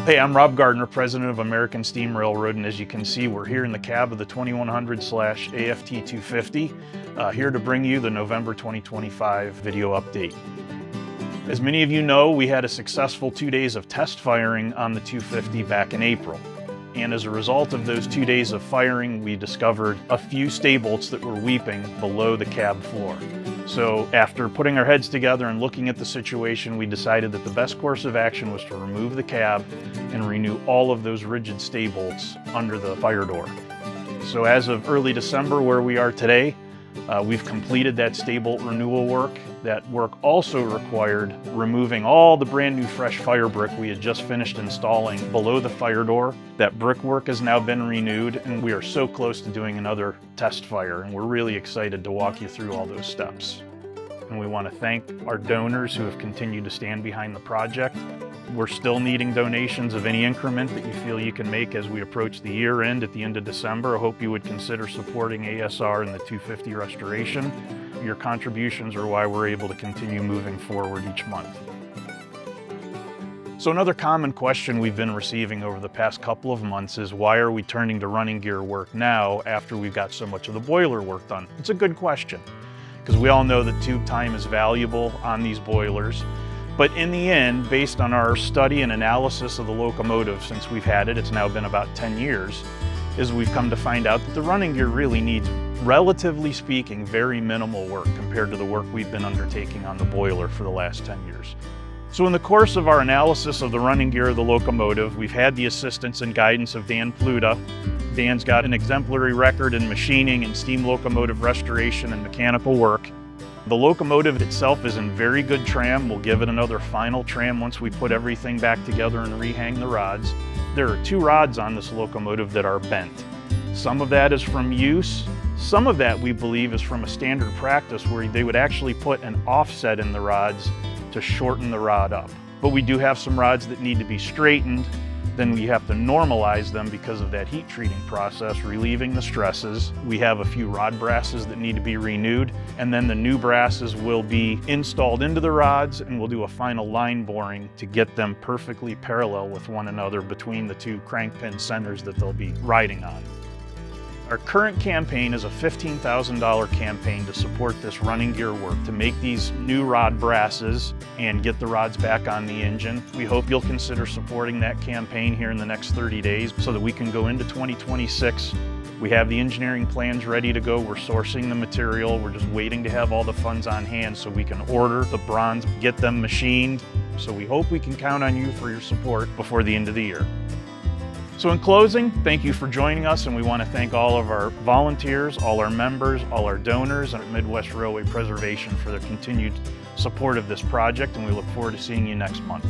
Hey, I'm Rob Gardner, President of American Steam Railroad, and as you can see, we're here in the cab of the 2100/AFT 250, here to bring you the November 2025 video update. As many of you know, we had a successful 2 days of test firing on the 250 back in April. And as a result of those 2 days of firing, we discovered a few stay bolts that were weeping below the cab floor. So after putting our heads together and looking at the situation, we decided that the best course of action was to remove the cab and renew all of those rigid stay bolts under the fire door. So as of early December, where we are today, we've completed that stay bolt renewal work. That work also required removing all the brand new fresh fire brick we had just finished installing below the fire door. That brickwork has now been renewed, and we are so close to doing another test fire, and we're really excited to walk you through all those steps. And we want to thank our donors who have continued to stand behind the project. We're still needing donations of any increment that you feel you can make as we approach the year end at the end of December. I hope you would consider supporting ASR and the 250 restoration. Your contributions are why we're able to continue moving forward each month. So another common question we've been receiving over the past couple of months is, why are we turning to running gear work now after we've got so much of the boiler work done? It's a good question, because we all know that tube time is valuable on these boilers. But in the end, based on our study and analysis of the locomotive since we've had it, it's now been about 10 years, is we've come to find out that the running gear really needs, relatively speaking, very minimal work compared to the work we've been undertaking on the boiler for the last 10 years. So in the course of our analysis of the running gear of the locomotive, we've had the assistance and guidance of Dan Pluta. Dan's got an exemplary record in machining and steam locomotive restoration and mechanical work. The locomotive itself is in very good trim. We'll give it another final trim once we put everything back together and rehang the rods. There are 2 rods on this locomotive that are bent. Some of that is from use. Some of that we believe is from a standard practice where they would actually put an offset in the rods to shorten the rod up. But we do have some rods that need to be straightened. Then we have to normalize them because of that heat treating process, relieving the stresses. We have a few rod brasses that need to be renewed, and then the new brasses will be installed into the rods, and we'll do a final line boring to get them perfectly parallel with one another between the 2 crank pin centers that they'll be riding on. Our current campaign is a $15,000 campaign to support this running gear work, to make these new rod brasses and get the rods back on the engine. We hope you'll consider supporting that campaign here in the next 30 days so that we can go into 2026. We have the engineering plans ready to go. We're sourcing the material. We're just waiting to have all the funds on hand so we can order the bronze, get them machined. So we hope we can count on you for your support before the end of the year. So in closing, thank you for joining us, and we want to thank all of our volunteers, all our members, all our donors, and Midwest Railway Preservation for their continued support of this project, and we look forward to seeing you next month.